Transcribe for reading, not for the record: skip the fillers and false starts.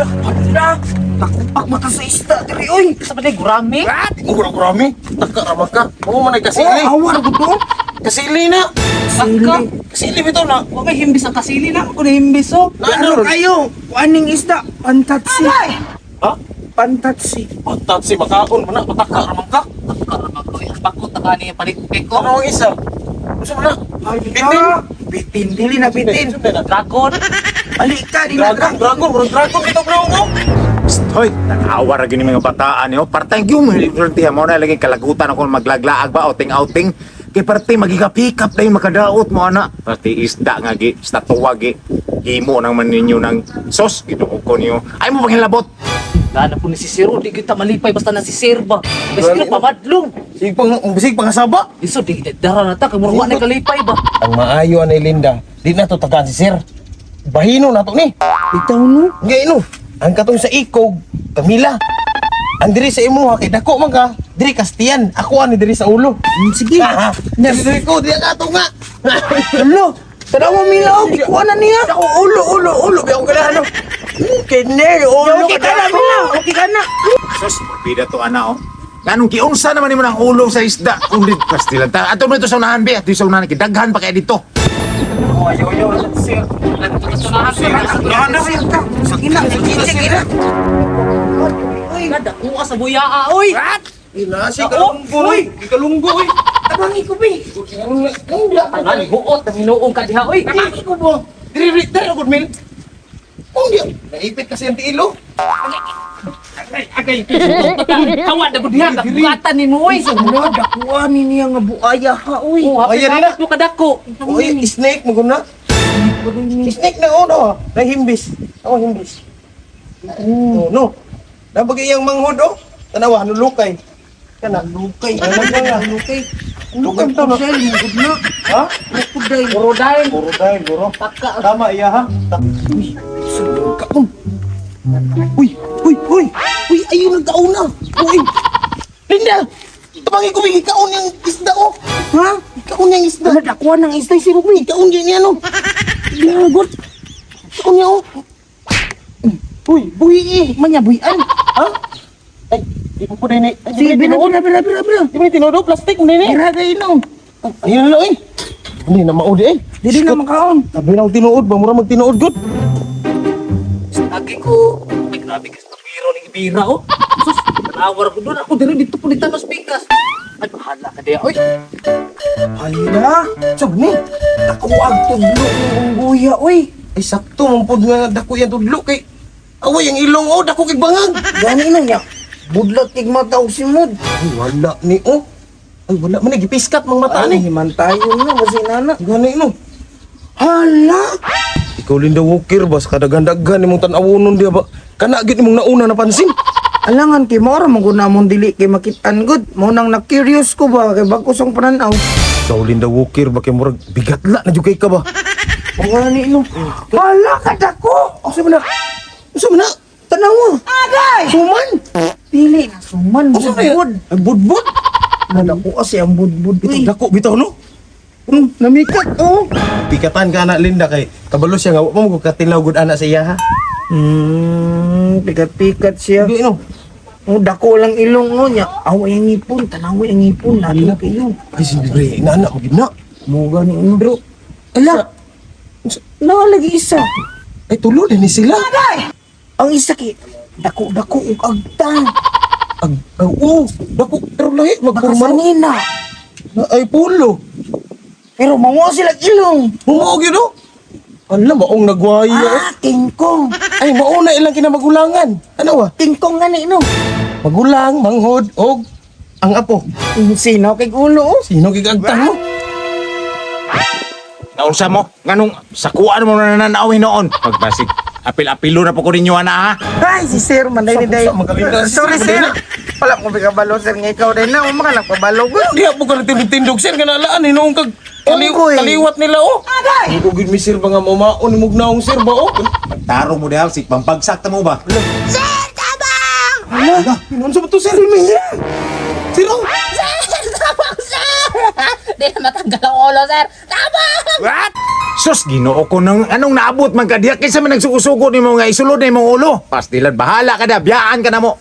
Hala! Nakupak mata sa isda diri oy. Sa pa gurami? What? Gurami? Taka ramag ka. Mo man ay kasili. Awar ko to. Kasili na. Saka? Kasili bitaw na. Huwag may himbis ang kasili na. Ako na himbis oh. Ano kayo? Kuaning isda, pantatsi. Ha? Pantatsi. Patat si makaon mo na. Pataka ramag ka. Karamag ko yung bakot na kani palikpik ko. Ano ang isa? Gusto mo na? Bitin. Bitin, dili na bitin. Dragon. Balik ka, di na Dragon ito bro mo. Hoy, nag-awar gini mga bataan yo. Partay gyud mo mo na lagi kalagutan ako maglaglaag ba outing. Kay parte magiga-pick up na yung makadaot mo ana. Parte isda nga gi, sa tuwag gi. Himo nang man ninyo ng sos giduog ko niyo. Ay mo panghilabot. Lana po ni si Sir. Di kita malipay basta na si Sir ba. Kasi kita pamadlong. Bisig pang kasaba. Iso di dara na ta. Kamurwa na kalipay ba. Ang maayo ni Linda. Di na to tagaan si Sir. Bahino na to ni. Bitaw no. Ngay no. Ang katong sa ikog, Camila. Ang diri sa imo kay dako man ka. Diri Kastiyan. Ako ani diri sa ulo. Sige. Diri ko di ato nga. Hello. Tanaw mo Mila, kuha na niya. Ako ulo. Biya ko ganahan. Kene, ulo. Okay ka na, Mila. Okay ka na. Sos, bida to ana oh. Ganong giunsa naman nimo ng ulo sa isda. Kung di pastilan ta. Ato mo ito sa unahan be, ato sa unahan kidaghan pa kay dito. Sir. Sige na, sige na. Uy, nadakuha sa buyaa, oy. Ina si kalunggo. Kalunggo oy. Tabangi ko, be. Tangan buot na hinuong ka diha, oy. Tabangi ko mo. Diri ako mil. Oh dia, naipit kasi ang tiilo. Agay. Kawan na budihan ka bukatan ni mo, oy. Wala, dakuha ni niya nga buaya ha, uy. Oh, happy Ayan na. mo kadako. Oy, snake mo guna. Snake na ono. Na himbis. Ako himbis. Oh, no. Nabagay yang manghod oh. Tanawa nulukay. Kana lukay. Ano nga lukay? Lukay to na. Mugod na. Ha? Kuday. Puro dahil. Puro dahil, bro. Taka. Tama iya ha. Uy, ayun nagkauna. Uy, Linda. Tabangi ko bigi kaon yang isda oh. ha? Kaon yang isda. Wala, dakuha ng isda si Rumi. Kaon din yan oh. Lagot. Kaon niya oh. Uy, buhi eh. Manyabuyan. Ha? Ay, di mo po din eh. Sige, bira. Di mo tinodo, plastic mo din eh. Bira kayo no. Ayun na eh. Hindi na maudi eh. Dili na makaon. Sabi na tinuod ba? Mura magtinuod good. Lagi ko. Ay, grabe ka sa biro ni Ibira, oh. Sus, nanawar ko doon. Ako dito dito po nagtanos bigas. Ay, bahala ka diya, oy. Hala. Sab ni. Dakuha tudlo ng ungguya, uy. Ay sakto mong pod nga dako yan tudlo kay away ang ilong oh dako kay bangag. Gani no niya. Budlat kig mataw si Mod. Ay wala ni oh. Ay wala man gipiskat mang mata ni. Himantayon na kasi nana. Gani no. Hala. Ikaw Linda Walker ba sa kadaghan-daghan nimong tan-awonon dia ba? Kana gid nimong nauna napansin. Alangan kay mo ra maguna mong dili kay makitaan good. Mo nang na-curious ko ba kay bago sang pananaw. Ikaw Linda Walker ba kay murag bigatla na jud kay ka ba? Gani no. Hala kadako. Asa man na? Asa man na? Tanawa. Agay. Suman. Pili na suman. Asa na? Budbud. Ay budbud. Nadako kasi ang budbud. Bitaw dako bitaw no. Namikat oh. Pikatan ka na Linda kay kabalo siya nga wa mo ko katilaw gud ana sa iya ha. Pikat-pikat siya. Di no. Oh, dako lang ilong no niya. Away ang ngipon, tanawa ang ngipon, natin ilong. Ay sindre na anak mo gid na. Mo gani no. Bro. Ala. Lagi isa. Ay tulo din ni sila. Ang isa ki dako-dako ug agta. Oh, dako pero lahi magpurman. Makasanina. Ay pulo. Pero mawa sila ilong. Oo gyud no. Ala maong nagwaya. Ah, tingkong. Ay mao na ilang kinamagulangan. Ano wa? Tingkong gani no. Magulang, manghod og ang apo. Sino kay ulo oh? Sino gigantang mo? Naunsa mo? Nganong sakuan mo na nanawin noon? Pagbasig, apil-apilo na po ko ninyo ana ha? Ay, si Sir Manday ni Day. Sa magaling Sorry Sir. Wala mo bigabalo Sir nga ikaw din na umaka lang pabalo ko. Di ako ka tindog sir kanalaan hinoong kag Unggoy. kaliwat nila oh. Agay. Ugid mi sir ba nga mamaon imog naong sir ba oh. Magtarong mo dahil si pampagsak mo ba? Ala, pinunsa ba to sir mi? Sir oh. Sir, tabang, sir! Di na matanggal ang ulo, sir. Tabang! What? Sus, Ginoo ko nang anong naabot man ka diha kaysa man nagsugo-sugo nimo nga isulod na imong ulo. Pastilan bahala ka na, biyaan ka na mo.